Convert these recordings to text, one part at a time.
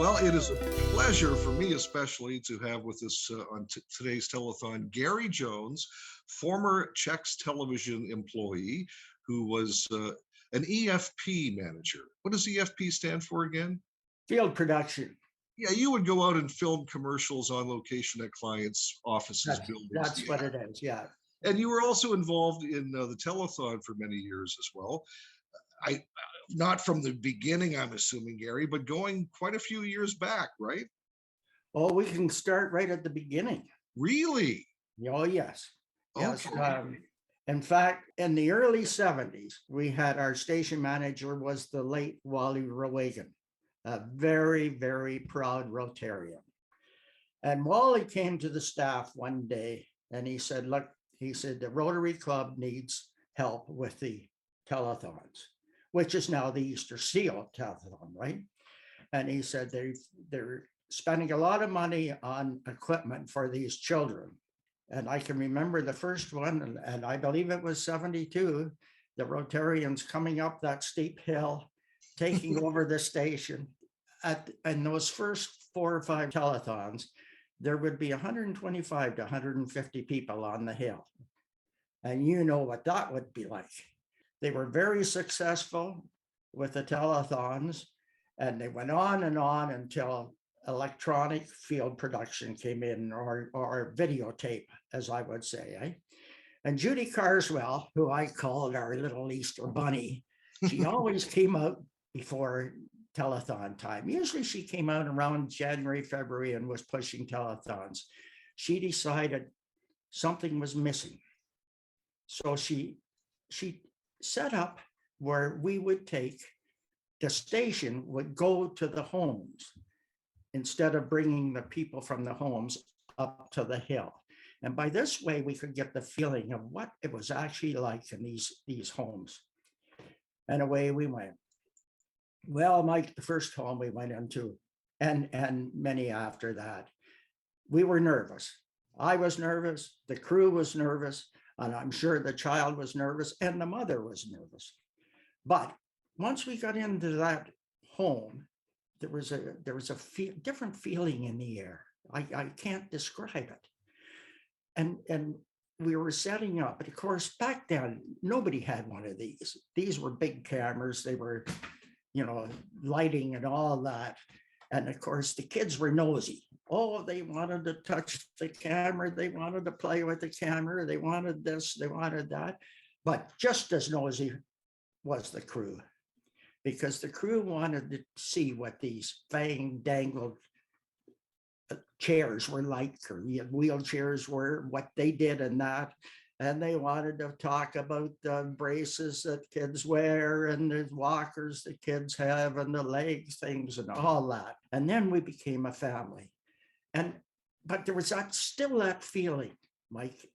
Well, it is a pleasure for me, especially, to have with us on today's telethon Gary Jones, former CHEX television employee who was an EFP manager. What does EFP stand for again? Field production. Yeah, you would go out and film commercials on location at clients' offices, buildings. That's what it is, yeah. And you were also involved in the telethon for many years as well. I not from the beginning, I'm assuming, Gary, but going quite a few years back, right? Oh, we can start right at the beginning. Really? Oh, yes. Yes. Okay. In fact, in the early 70s, we had our station manager was the late Wally Rowagan, a very, very proud Rotarian. And Wally came to the staff one day and he said, look, he said, the Rotary Club needs help with the telethons, which is now the Easter Seal telethon, right? And he said they're spending a lot of money on equipment for these children. And I can remember the first one, and I believe it was 72, the Rotarians coming up that steep hill, taking over the station. In those first 4 or 5 telethons, there would be 125 to 150 people on the hill. And you know what that would be like. They were very successful with the telethons, and they went on until electronic field production came in, or videotape, as I would say. Eh? And Judy Carswell, who I called our little Easter bunny, she always came out before telethon time. Usually she came out around January, February, and was pushing telethons. She decided something was missing. So she set up where we would take, the station would go to the homes instead of bringing the people from the homes up to the hill. And by this way, we could get the feeling of what it was actually like in these homes. And away we went. Well, Mike, the first home we went into, and many after that, we were nervous. I was nervous, the crew was nervous, and I'm sure the child was nervous and the mother was nervous. But once we got into that home, there was a different feeling in the air. I can't describe it. And we were setting up, but of course, back then, nobody had one of these. These were big cameras. They were, lighting and all that. And of course, the kids were nosy. Oh, they wanted to touch the camera. They wanted to play with the camera. They wanted this, they wanted that. But just as nosy was the crew, because the crew wanted to see what these fang-dangled chairs were like, or wheelchairs were, what they did in that. And they wanted to talk about the braces that kids wear and the walkers that kids have and the leg things and all that. And then we became a family. But there was still that feeling, Mike.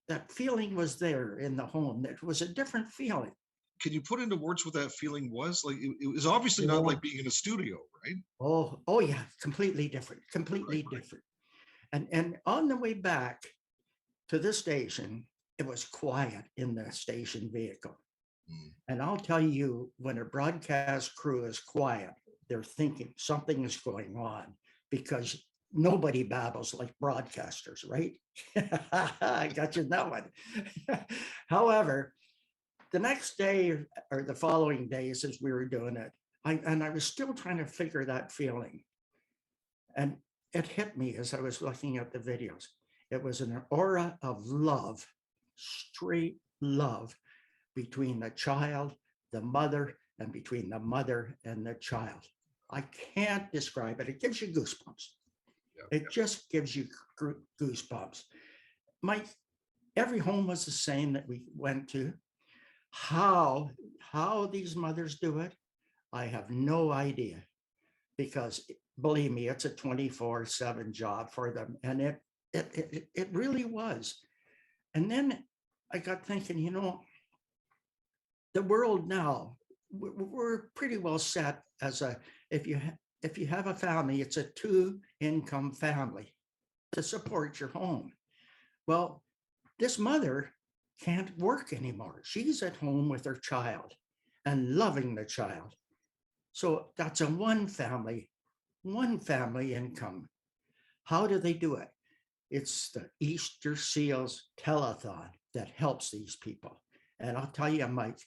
That feeling was there in the home. It was a different feeling. Can you put into words what that feeling was? Like it was obviously not like being in a studio, right? Oh yeah, completely different, completely different. And on the way back to the station, it was quiet in the station vehicle. And I'll tell you, when a broadcast crew is quiet, they're thinking something is going on, because nobody babbles like broadcasters, right? I got you in that one. However, the next day or the following days as we were doing it, I was still trying to figure that feeling. And it hit me as I was looking at the videos. It was an aura of love, straight love, between the child, the mother, and between the mother and the child. I can't describe it. It gives you goosebumps. It just gives you goosebumps. Every home was the same that we went to. How these mothers do it, I have no idea, because believe me, it's a 24/7 job for them. And it really was. And then I got thinking, the world now, we're pretty well set as if you have a family, it's a 2-income family to support your home. Well, this mother can't work anymore. She's at home with her child and loving the child. So that's a one family one family income. How do they do it? It's the Easter Seals Telethon that helps these people. And I'll tell you, Mike,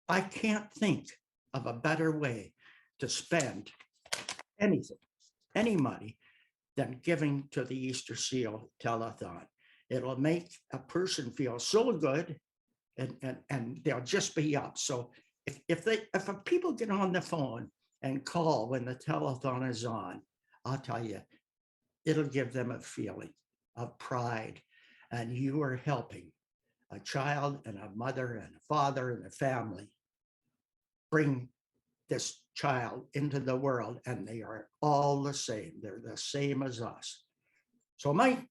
I can't think of a better way to spend anything, any money, than giving to the Easter Seal Telethon. It'll make a person feel so good, and they'll just be up. So if people get on the phone and call when the telethon is on, I'll tell you, it'll give them a feeling of pride, and you are helping a child and a mother and a father and a family bring this child into the world, and they are all the same. They're the same as us. So, Mike,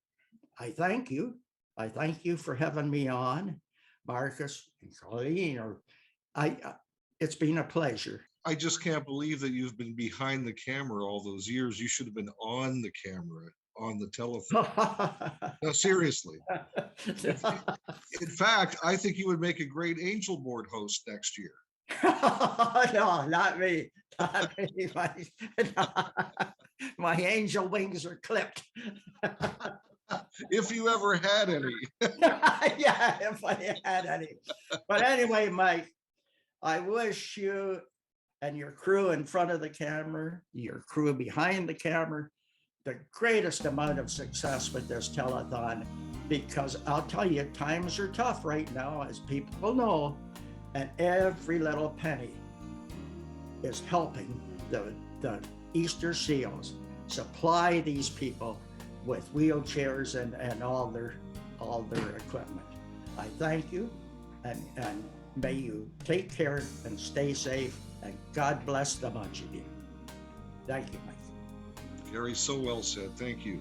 I thank you. I thank you for having me on, Marcus and Colleen. It's been a pleasure. I just can't believe that you've been behind the camera all those years. You should have been on the camera, on the telethon. No, seriously. In fact, I think you would make a great Angel Board host next year. No, not me. Not me. My angel wings are clipped. If you ever had any. Yeah, if I had any. But anyway, Mike, I wish you and your crew in front of the camera, your crew behind the camera, the greatest amount of success with this telethon, because I'll tell you, times are tough right now, as people know, and every little penny is helping the Easter Seals supply these people with wheelchairs and all their equipment. I thank you, and may you take care and stay safe, and God bless the bunch of you. Thank you, Mike. Gary, so well said. Thank you.